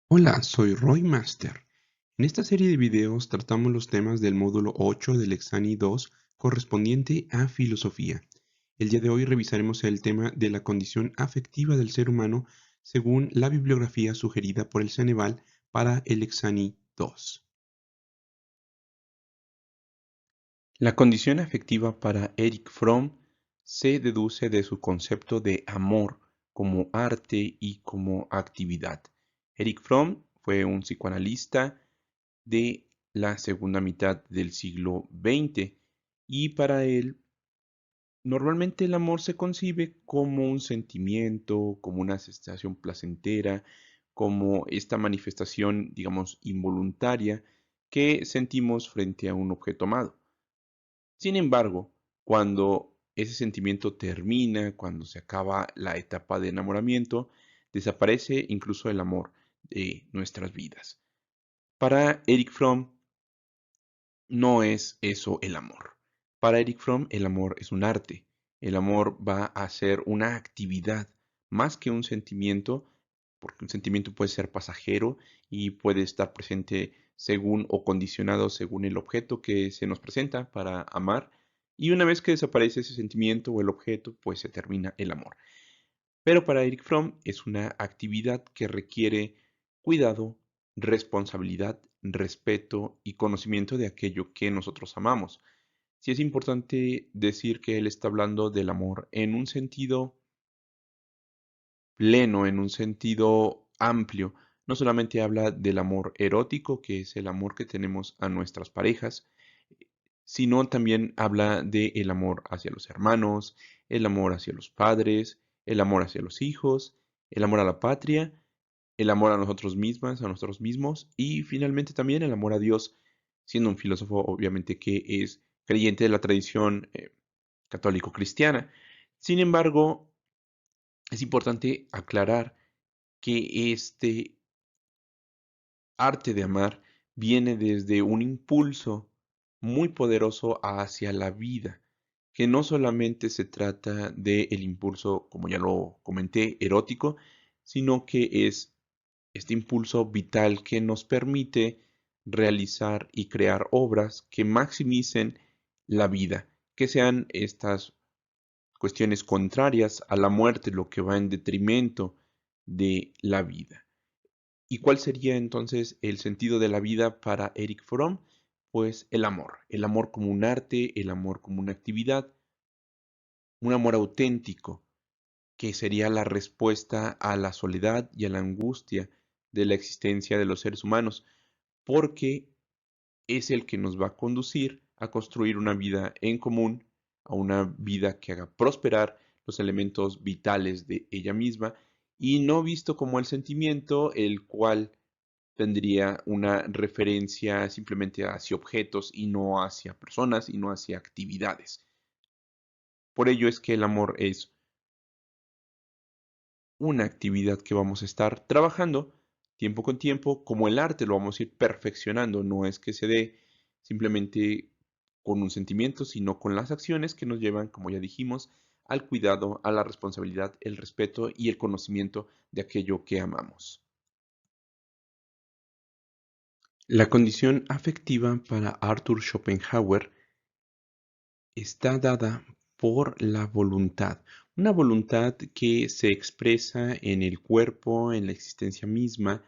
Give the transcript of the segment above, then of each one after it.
Hola, soy Roy Master. En esta serie de videos tratamos los temas del módulo 8 del Exani 2 correspondiente a filosofía. El día de hoy revisaremos el tema de la condición afectiva del ser humano según la bibliografía sugerida por el Ceneval para el Exani 2. La condición afectiva para Erich Fromm se deduce de su concepto de amor como arte y como actividad. Erich Fromm fue un psicoanalista de la segunda mitad del siglo XX y para él normalmente el amor se concibe como un sentimiento, como una sensación placentera, como esta manifestación, digamos, involuntaria que sentimos frente a un objeto amado. Sin embargo, cuando ese sentimiento termina, cuando se acaba la etapa de enamoramiento, desaparece incluso el amor de nuestras vidas. Para Erich Fromm, no es eso el amor. Para Erich Fromm, el amor es un arte. El amor va a ser una actividad más que un sentimiento, porque un sentimiento puede ser pasajero y puede estar presente según o condicionado según el objeto que se nos presenta para amar. Y una vez que desaparece ese sentimiento o el objeto, pues se termina el amor. Pero para Erich Fromm es una actividad que requiere cuidado, responsabilidad, respeto y conocimiento de aquello que nosotros amamos. Sí es importante decir que él está hablando del amor en un sentido pleno, en un sentido amplio. No solamente habla del amor erótico, que es el amor que tenemos a nuestras parejas, sino también habla del amor hacia los hermanos, el amor hacia los padres, el amor hacia los hijos, el amor a la patria, el amor a nosotros mismas, a nosotros mismos y finalmente también el amor a Dios, siendo un filósofo obviamente que es creyente de la tradición católico-cristiana. Sin embargo, es importante aclarar que este arte de amar viene desde un impulso muy poderoso hacia la vida, que no solamente se trata del impulso, como ya lo comenté, erótico, sino que es este impulso vital que nos permite realizar y crear obras que maximicen la vida, que sean estas cuestiones contrarias a la muerte, lo que va en detrimento de la vida. ¿Y cuál sería entonces el sentido de la vida para Erich Fromm? Pues el amor como un arte, el amor como una actividad, un amor auténtico, que sería la respuesta a la soledad y a la angustia de la existencia de los seres humanos, porque es el que nos va a conducir a construir una vida en común, a una vida que haga prosperar los elementos vitales de ella misma y no visto como el sentimiento, el cual tendría una referencia simplemente hacia objetos y no hacia personas y no hacia actividades. Por ello es que el amor es una actividad que vamos a estar trabajando tiempo con tiempo, como el arte lo vamos a ir perfeccionando, no es que se dé simplemente con un sentimiento, sino con las acciones que nos llevan, como ya dijimos, al cuidado, a la responsabilidad, el respeto y el conocimiento de aquello que amamos. La condición afectiva para Arthur Schopenhauer está dada por la voluntad, una voluntad que se expresa en el cuerpo, en la existencia misma,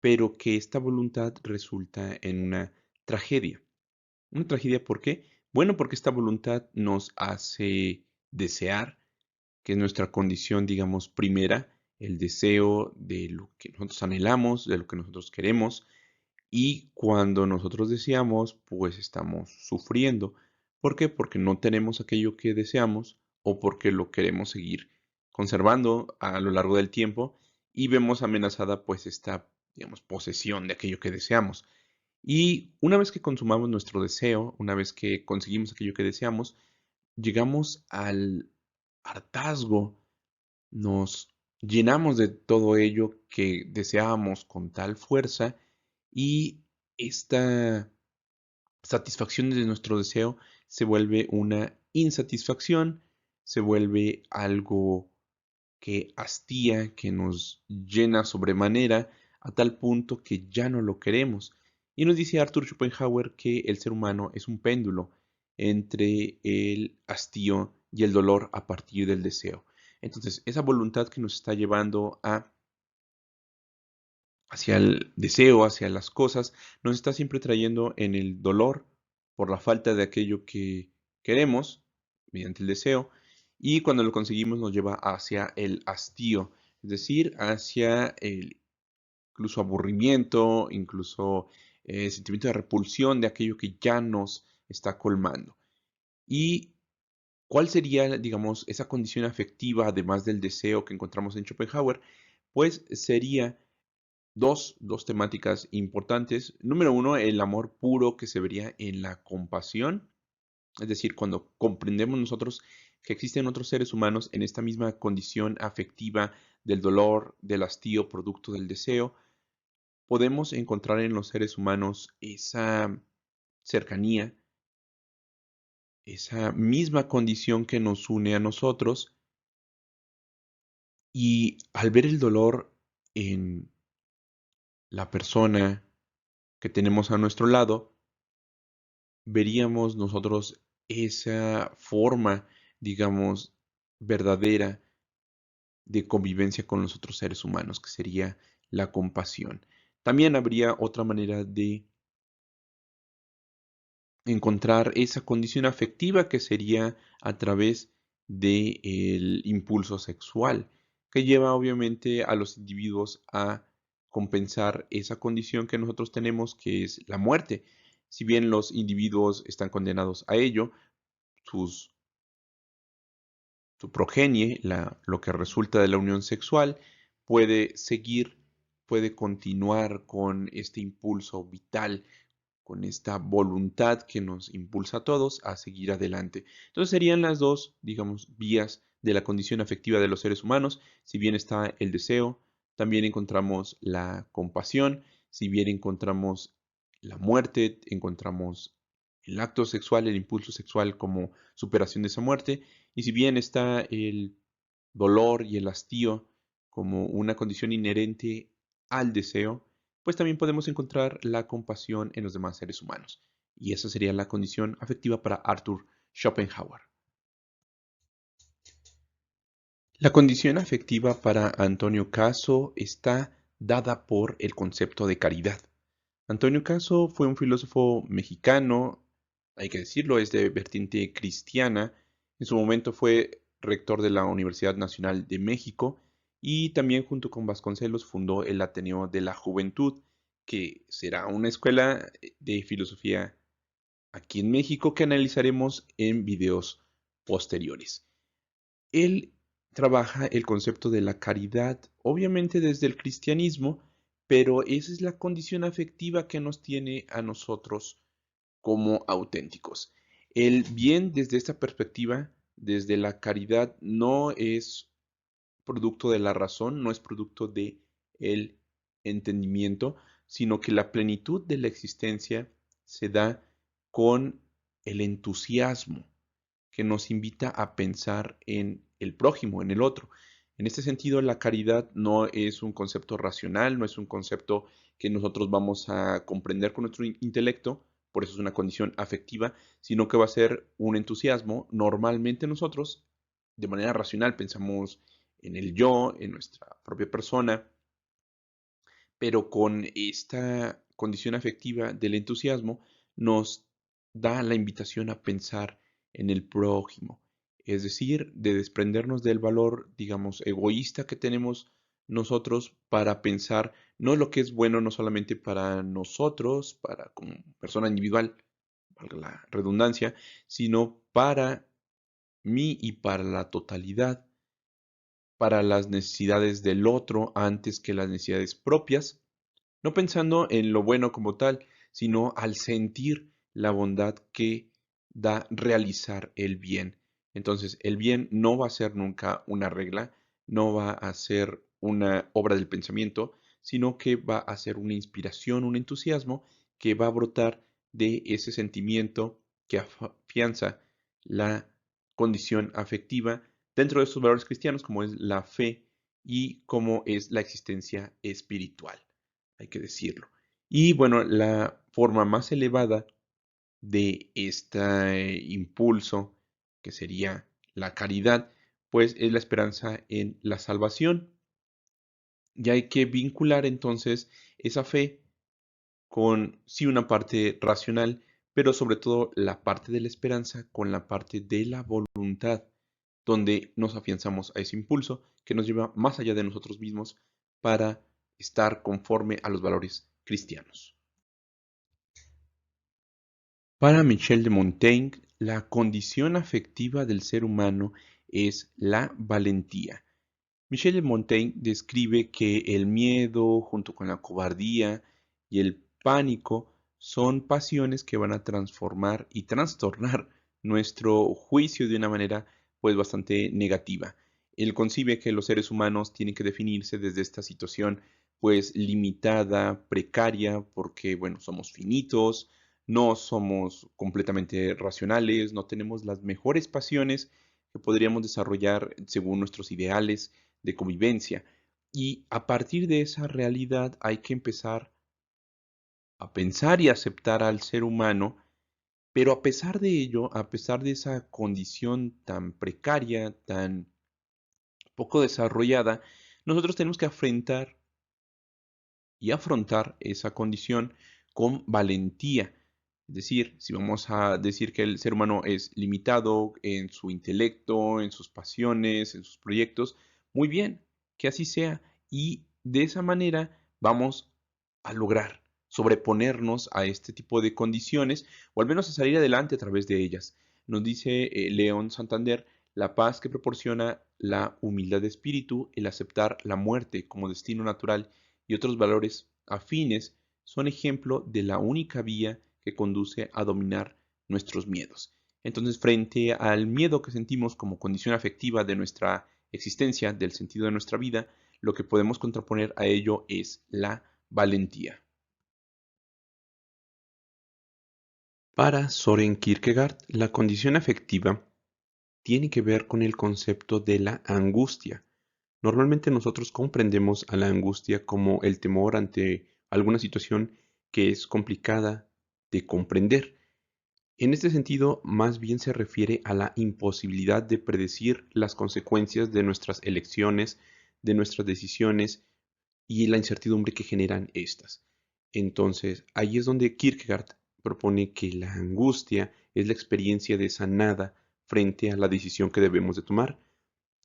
pero que esta voluntad resulta en una tragedia. ¿Una tragedia por qué? Bueno, porque esta voluntad nos hace desear, que es nuestra condición, digamos, primera, el deseo de lo que nosotros anhelamos, de lo que nosotros queremos, y cuando nosotros deseamos, pues estamos sufriendo. ¿Por qué? Porque no tenemos aquello que deseamos o porque lo queremos seguir conservando a lo largo del tiempo y vemos amenazada pues esta, digamos, posesión de aquello que deseamos. Y una vez que consumamos nuestro deseo, una vez que conseguimos aquello que deseamos, llegamos al hartazgo, nos llenamos de todo ello que deseábamos con tal fuerza y esta satisfacción de nuestro deseo se vuelve una insatisfacción, se vuelve algo que hastía, que nos llena sobremanera, a tal punto que ya no lo queremos. Y nos dice Arthur Schopenhauer que el ser humano es un péndulo entre el hastío y el dolor a partir del deseo. Entonces, esa voluntad que nos está llevando hacia el deseo, hacia las cosas, nos está siempre trayendo en el dolor por la falta de aquello que queremos mediante el deseo, y cuando lo conseguimos nos lleva hacia el hastío, es decir, hacia el incluso aburrimiento, incluso sentimiento de repulsión de aquello que ya nos está colmando. ¿Y cuál sería, digamos, esa condición afectiva, además del deseo que encontramos en Schopenhauer? Pues sería dos temáticas importantes. Número uno, el amor puro que se vería en la compasión, es decir, cuando comprendemos nosotros que existen otros seres humanos en esta misma condición afectiva del dolor, del hastío, producto del deseo, podemos encontrar en los seres humanos esa cercanía, esa misma condición que nos une a nosotros, y al ver el dolor en la persona que tenemos a nuestro lado, veríamos nosotros esa forma, digamos, verdadera de convivencia con los otros seres humanos, que sería la compasión. También habría otra manera de encontrar esa condición afectiva, que sería a través del impulso sexual, que lleva obviamente a los individuos a compensar esa condición que nosotros tenemos, que es la muerte. Si bien los individuos están condenados a ello, sus, su progenie, lo que resulta de la unión sexual, puede seguir, puede continuar con este impulso vital, con esta voluntad que nos impulsa a todos a seguir adelante. Entonces serían las dos, digamos, vías de la condición afectiva de los seres humanos. Si bien está el deseo, también encontramos la compasión. Si bien encontramos la muerte, encontramos el acto sexual, el impulso sexual como superación de esa muerte. Y si bien está el dolor y el hastío como una condición inherente al deseo, pues también podemos encontrar la compasión en los demás seres humanos. Y esa sería la condición afectiva para Arthur Schopenhauer. La condición afectiva para Antonio Caso está dada por el concepto de caridad. Antonio Caso fue un filósofo mexicano, hay que decirlo, es de vertiente cristiana. En su momento fue rector de la Universidad Nacional de México y también junto con Vasconcelos fundó el Ateneo de la Juventud, que será una escuela de filosofía aquí en México que analizaremos en videos posteriores. Él trabaja el concepto de la caridad, obviamente desde el cristianismo, pero esa es la condición afectiva que nos tiene a nosotros como auténticos. El bien desde esta perspectiva, desde la caridad, no es producto de la razón, no es producto de el entendimiento, sino que la plenitud de la existencia se da con el entusiasmo que nos invita a pensar en el prójimo, en el otro. En este sentido, la caridad no es un concepto racional, no es un concepto que nosotros vamos a comprender con nuestro intelecto, por eso es una condición afectiva, sino que va a ser un entusiasmo. Normalmente nosotros, de manera racional, pensamos en el yo, en nuestra propia persona, pero con esta condición afectiva del entusiasmo nos da la invitación a pensar en el prójimo, es decir, de desprendernos del valor, digamos, egoísta que tenemos nosotros para pensar no lo que es bueno no solamente para nosotros, para como persona individual, valga la redundancia, sino para mí y para la totalidad, para las necesidades del otro antes que las necesidades propias, no pensando en lo bueno como tal, sino al sentir la bondad que da realizar el bien. Entonces, el bien no va a ser nunca una regla, no va a ser una obra del pensamiento, sino que va a ser una inspiración, un entusiasmo que va a brotar de ese sentimiento que afianza la condición afectiva dentro de estos valores cristianos, como es la fe y como es la existencia espiritual. hay que decirlo. Y bueno, la forma más elevada de este impulso, que sería la caridad, pues es la esperanza en la salvación. Y hay que vincular entonces esa fe con sí una parte racional, pero sobre todo la parte de la esperanza con la parte de la voluntad, donde nos afianzamos a ese impulso que nos lleva más allá de nosotros mismos para estar conforme a los valores cristianos. Para Michel de Montaigne, la condición afectiva del ser humano es la valentía. Michel de Montaigne describe que el miedo, junto con la cobardía y el pánico, son pasiones que van a transformar y trastornar nuestro juicio de una manera pues bastante negativa. Él concibe que los seres humanos tienen que definirse desde esta situación pues limitada, precaria, porque bueno, somos finitos, no somos completamente racionales, no tenemos las mejores pasiones que podríamos desarrollar según nuestros ideales de convivencia. Y a partir de esa realidad hay que empezar a pensar y aceptar al ser humano, pero a pesar de ello, a pesar de esa condición tan precaria, tan poco desarrollada, nosotros tenemos que enfrentar y afrontar esa condición con valentía. Es decir, si vamos a decir que el ser humano es limitado en su intelecto, en sus pasiones, en sus proyectos, muy bien, que así sea. Y de esa manera vamos a lograr sobreponernos a este tipo de condiciones o al menos a salir adelante a través de ellas. Nos dice León Santander, la paz que proporciona la humildad de espíritu, el aceptar la muerte como destino natural y otros valores afines son ejemplo de la única vía que conduce a dominar nuestros miedos. Entonces, frente al miedo que sentimos como condición afectiva de nuestra existencia, del sentido de nuestra vida, lo que podemos contraponer a ello es la valentía. Para Soren Kierkegaard, la condición afectiva tiene que ver con el concepto de la angustia. Normalmente nosotros comprendemos a la angustia como el temor ante alguna situación que es complicada de comprender. En este sentido, más bien se refiere a la imposibilidad de predecir las consecuencias de nuestras elecciones, de nuestras decisiones y la incertidumbre que generan estas. Entonces, ahí es donde Kierkegaard propone que la angustia es la experiencia de esa nada frente a la decisión que debemos de tomar.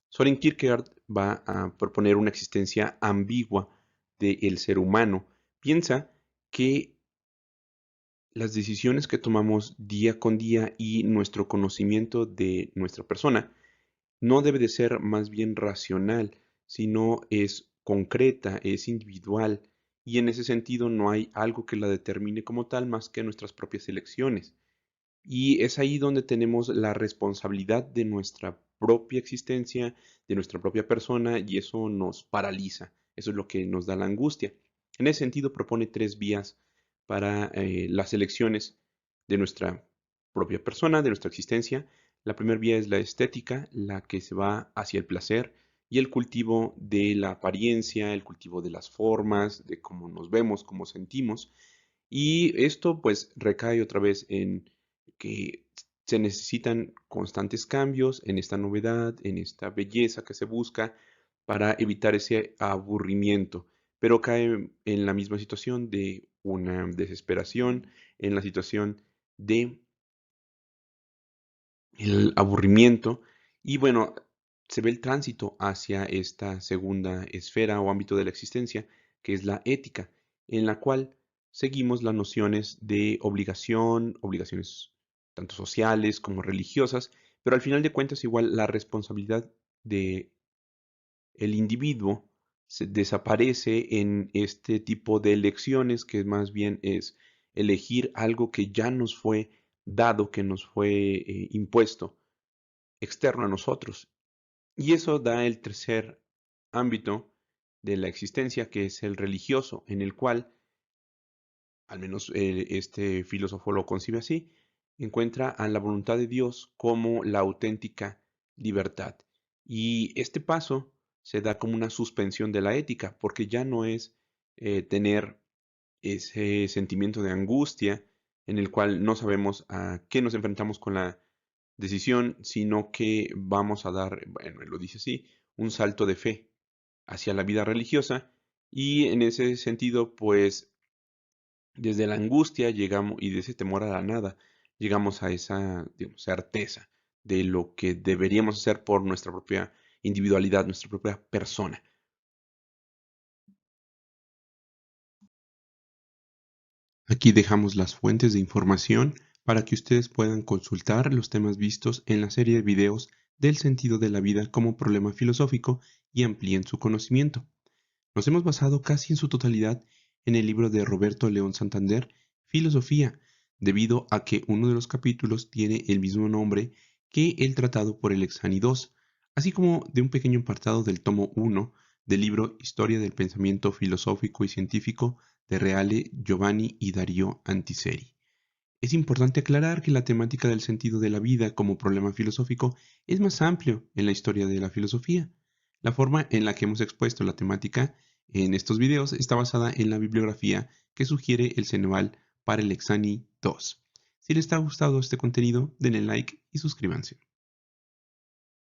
Soren Kierkegaard va a proponer una existencia ambigua del ser humano. Piensa que las decisiones que tomamos día con día y nuestro conocimiento de nuestra persona no debe de ser más bien racional, sino es concreta, es individual, y en ese sentido no hay algo que la determine como tal más que nuestras propias elecciones. Y es ahí donde tenemos la responsabilidad de nuestra propia existencia, de nuestra propia persona, y eso nos paraliza. Eso es lo que nos da la angustia. En ese sentido, propone tres vías para las elecciones de nuestra propia persona, de nuestra existencia. La primera vía es la estética, la que se va hacia el placer y el cultivo de la apariencia, el cultivo de las formas, de cómo nos vemos, cómo sentimos. Y esto pues recae otra vez en que se necesitan constantes cambios en esta novedad, en esta belleza que se busca para evitar ese aburrimiento, pero cae en la misma situación de una desesperación, en la situación de el aburrimiento y bueno, se ve el tránsito hacia esta segunda esfera o ámbito de la existencia, que es la ética, en la cual seguimos las nociones de obligación, obligaciones tanto sociales como religiosas, pero al final de cuentas igual la responsabilidad de el individuo se desaparece en este tipo de elecciones que más bien es elegir algo que ya nos fue dado, que nos fue impuesto externo a nosotros. Y eso da el tercer ámbito de la existencia, que es el religioso, en el cual, al menos este filósofo lo concibe así, encuentra a la voluntad de Dios como la auténtica libertad. Y este paso se da como una suspensión de la ética, porque ya no es tener ese sentimiento de angustia en el cual no sabemos a qué nos enfrentamos con la decisión, sino que vamos a dar, bueno, él lo dice así, un salto de fe hacia la vida religiosa y en ese sentido, pues desde la angustia llegamos y de ese temor a la nada, llegamos a esa, digamos, certeza de lo que deberíamos hacer por nuestra propia individualidad, nuestra propia persona. Aquí dejamos las fuentes de información para que ustedes puedan consultar los temas vistos en la serie de videos del sentido de la vida como problema filosófico y amplíen su conocimiento. Nos hemos basado casi en su totalidad en el libro de Roberto León Santander, Filosofía, debido a que uno de los capítulos tiene el mismo nombre que el tratado por el Exani II, así como de un pequeño apartado del tomo 1 del libro Historia del Pensamiento Filosófico y Científico de Reale, Giovanni y Darío Antiseri. Es importante aclarar que la temática del sentido de la vida como problema filosófico es más amplio en la historia de la filosofía. La forma en la que hemos expuesto la temática en estos videos está basada en la bibliografía que sugiere el Ceneval para el Exani 2. Si les ha gustado este contenido, denle like y suscríbanse.